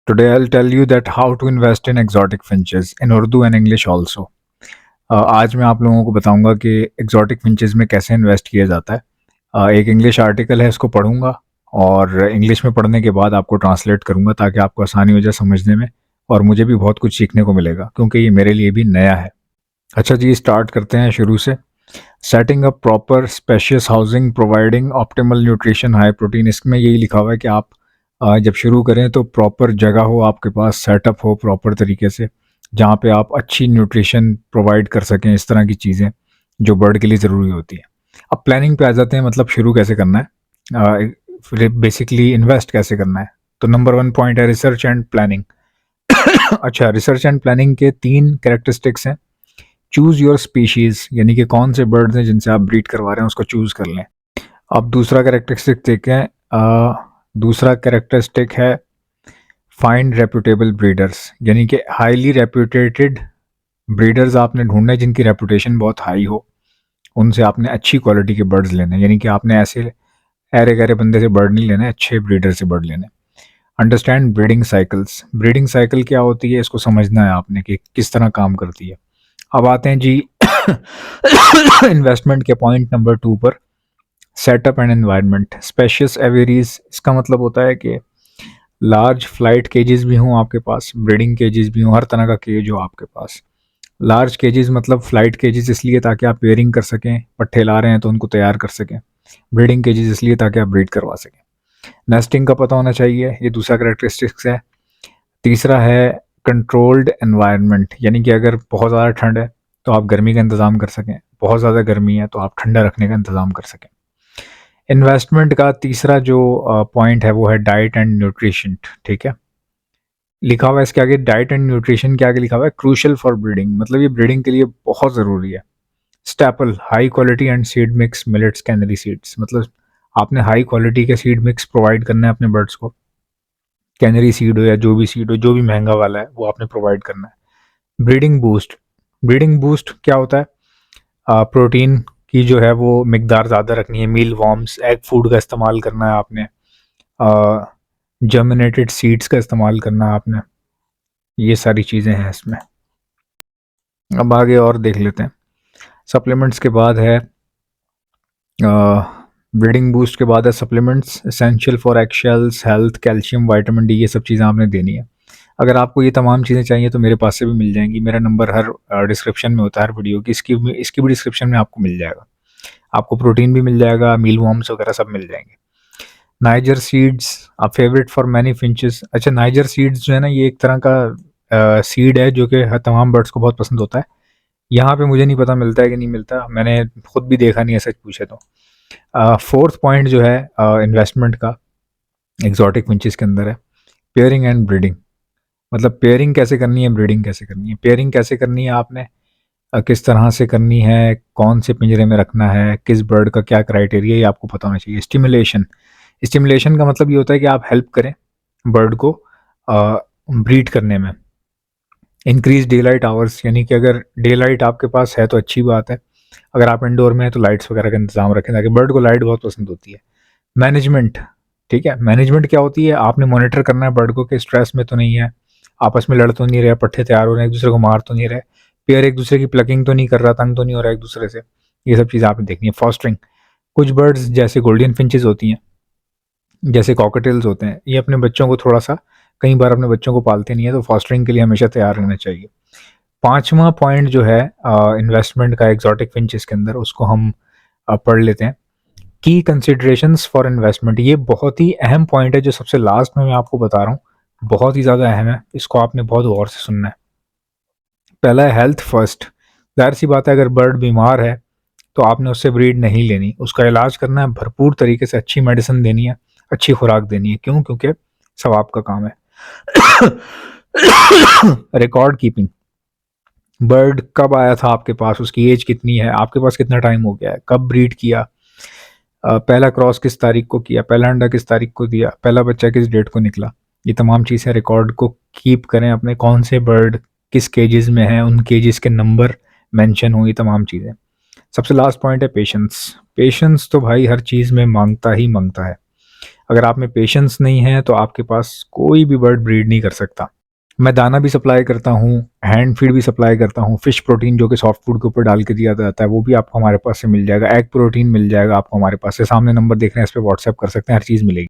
Today I'll tell you that how to invest in exotic finches in Urdu and English also. आज मैं आप लोगों को बताऊंगा कि exotic finches में कैसे इन्वेस्ट किया जाता है। एक इंग्लिश आर्टिकल है, इसको पढ़ूंगा और इंग्लिश में पढ़ने के बाद आपको ट्रांसलेट करूंगा ताकि आपको आसानी हो जाए समझने में और मुझे भी बहुत कुछ सीखने को मिलेगा क्योंकि ये मेरे लिए भी नया है। अच्छा जी, स्टार्ट करते हैं शुरू से। Setting up proper spacious housing providing optimal nutrition high protein, इसमें यही लिखा हुआ है कि आप जब शुरू करें तो प्रॉपर जगह हो आपके पास, सेटअप हो प्रॉपर तरीके से जहाँ पे आप अच्छी न्यूट्रिशन प्रोवाइड कर सकें, इस तरह की चीज़ें जो बर्ड के लिए ज़रूरी होती है। अब प्लानिंग पे आ जाते हैं, मतलब शुरू कैसे करना है, बेसिकली इन्वेस्ट कैसे करना है। तो नंबर 1 पॉइंट है रिसर्च एंड प्लानिंग। अच्छा, रिसर्च एंड प्लानिंग के 3 कैरेक्टरिस्टिक्स हैं। चूज़ योर स्पीशीज़, यानी कि कौन से बर्ड्स हैं जिनसे आप ब्रीड करवा रहे हैं उसको चूज़ कर लें। अब दूसरा कैरेक्टरिस्टिक देखें, दूसरा कैरेक्टरिस्टिक है फाइंड रेप्यूटेबल ब्रीडर्स, यानी कि हाईली रेप्यूटेटेड ब्रीडर्स आपने ढूंढना है जिनकी रेपुटेशन बहुत हाई हो, उनसे आपने अच्छी क्वालिटी के बर्ड्स लेने हैं, यानी कि आपने ऐसे अरे गहरे बंदे से बर्ड नहीं लेना है, अच्छे ब्रीडर से बर्ड लेने। Understand breeding cycles, breeding cycle क्या होती है इसको समझना है आपने कि किस तरह काम करती है। अब आते हैं जी इन्वेस्टमेंट के पॉइंट नंबर 2 पर, सेटअप एंड एनवायरनमेंट। स्पेशियस एवेरीज, इसका मतलब होता है कि लार्ज फ्लाइट केजेस भी हों आपके पास, ब्रीडिंग केजेस भी हों, हर तरह का केज हो आपके पास। लार्ज केजेस मतलब फ्लाइट केजेस इसलिए ताकि आप पेयरिंग कर सकें, पट्ठे ला रहे हैं तो उनको तैयार कर सकें। ब्रीडिंग केजेस इसलिए ताकि आप ब्रीड करवा सकें। नेस्टिंग का पता होना चाहिए, ये दूसरा करेक्टरिस्टिक्स है। तीसरा है कंट्रोल्ड एनवायरनमेंट, यानी कि अगर बहुत ज़्यादा ठंड है तो आप गर्मी का इंतज़ाम कर सकें, बहुत ज़्यादा गर्मी है तो आप ठंडा रखने का इंतज़ाम कर सकें। इन्वेस्टमेंट का तीसरा जो पॉइंट है वो है डाइट एंड न्यूट्रिशन। ठीक है, लिखा हुआ है इसके आगे डाइट एंड न्यूट्रिशन के आगे लिखा हुआ है क्रूशल फॉर ब्रीडिंग, मतलब ये ब्रीडिंग के लिए बहुत ज़रूरी है। Staple high quality and seed mix millets canary seeds, मतलब आपने हाई क्वालिटी के सीड मिक्स प्रोवाइड करना है अपने बर्ड्स को। कैनरी सीड हो या जो भी सीड हो, जो भी महंगा वाला है वो आपने प्रोवाइड करना है। ब्रीडिंग बूस्ट, ब्रीडिंग बूस्ट क्या होता है, प्रोटीन की जो है वो मिकदार ज़्यादा रखनी है, मील वॉर्म्स एग फूड का इस्तेमाल करना है आपने, जर्मिनेटेड सीड्स का इस्तेमाल करना है आपने, ये सारी चीज़ें हैं इसमें। अब आगे और देख लेते हैं। सप्लीमेंट्स के बाद है ब्रीडिंग बूस्ट के बाद है supplements essential for एक्शेल्स health calcium vitamin D, ये सब चीज़ें आपने देनी है। अगर आपको ये तमाम चीज़ें चाहिए तो मेरे पास से भी मिल जाएंगी, मेरा नंबर हर डिस्क्रिप्शन में होता है, हर वीडियो की, इसकी भी डिस्क्रिप्शन में आपको मिल जाएगा। आपको प्रोटीन भी मिल जाएगा, मील वॉर्म्स वगैरह सब मिल जाएंगे। Niger seeds are favourite for many finches. अच्छा, नाइजर सीड्स जो है ना, ये एक तरह का सीड है जो कि तमाम बर्ड्स को बहुत पसंद होता है। यहाँ पे मुझे नहीं पता मिलता है कि नहीं मिलता, मैंने खुद भी देखा नहीं है सच पूछे तो। फोर्थ पॉइंट जो है इन्वेस्टमेंट का एग्जॉटिक फिंचेस के अंदर है पेयरिंग एंड ब्रीडिंग, मतलब पेयरिंग कैसे करनी है, ब्रीडिंग कैसे करनी है। पेयरिंग कैसे करनी है आपने, किस तरह से करनी है, कौन से पिंजरे में रखना है, किस बर्ड का क्या क्राइटेरिया, ये आपको पता होना चाहिए। स्टिमुलेशन, स्टिमुलेशन का मतलब ये होता है कि आप हेल्प करें बर्ड को ब्रीड करने में। इंक्रीज डे लाइट आवर्स, यानी कि अगर डे लाइट आपके पास है तो अच्छी बात है, अगर आप इंडोर में हैं तो लाइट्स वगैरह का इंतजाम रखें ताकि बर्ड को लाइट बहुत पसंद होती है। मैनेजमेंट, ठीक है, मैनेजमेंट क्या होती है, आपने मॉनिटर करना है बर्ड को कि स्ट्रेस में तो नहीं है, आपस में लड़ तो नहीं रहे, पट्टे तैयार हो रहे हैं, एक दूसरे को मार तो नहीं रहे, पेयर एक दूसरे की प्लकिंग तो नहीं कर रहा, तंग तो नहीं हो रहा एक दूसरे से, ये सब चीज़ें आपने देखनी है। फॉस्टरिंग, कुछ बर्ड्स जैसे गोल्डन फिंचेस होती हैं, जैसे कॉकटेल्स होते हैं, ये अपने बच्चों को थोड़ा सा, कई बार अपने बच्चों को पालते नहीं है, तो फॉस्टरिंग के लिए हमेशा तैयार रहना चाहिए। पांचवा पॉइंट जो है इन्वेस्टमेंट का एक्सोटिक फिंचेस के अंदर, उसको हम पढ़ लेते हैं। की कंसिडरेशंस फॉर इन्वेस्टमेंट, ये बहुत ही अहम पॉइंट है जो सबसे लास्ट में मैं आपको बता रहा हूँ, बहुत ही ज़्यादा अहम है, इसको आपने बहुत गौर से सुनना है। पहला है हेल्थ फर्स्ट, जाहिर सी बात है अगर बर्ड बीमार है तो आपने उससे ब्रीड नहीं लेनी, उसका इलाज करना है भरपूर तरीके से, अच्छी मेडिसिन देनी है, अच्छी खुराक देनी है। क्यों? क्योंकि सब आपका काम है। रिकॉर्ड कीपिंग, बर्ड कब आया था आपके पास, उसकी एज कितनी है, आपके पास कितना टाइम हो गया है, कब ब्रीड किया, पहला क्रॉस किस तारीख को किया, पहला अंडा किस तारीख को दिया, पहला बच्चा किस डेट को निकला, ये तमाम चीज़ें रिकॉर्ड को कीप करें अपने, कौन से बर्ड किस केजेस में हैं, उन केजेस के नंबर मेंशन हो, ये तमाम चीज़ें। सबसे लास्ट पॉइंट है पेशेंस, पेशेंस तो भाई हर चीज़ में मांगता ही मांगता है। अगर आप में पेशेंस नहीं है तो आपके पास कोई भी बर्ड ब्रीड नहीं कर सकता। मैं दाना भी सप्लाई करता हूँ, हैंड फीड भी सप्लाई करता हूँ, फिश प्रोटीन जो कि सॉफ्ट फूड के ऊपर डाल के दिया जाता है वो भी आपको हमारे पास से मिल जाएगा, एग प्रोटीन मिल जाएगा आपको हमारे पास से। सामने नंबर देख रहे हैं, इस पे व्हाट्सएप कर सकते हैं, हर चीज़ मिलेगी।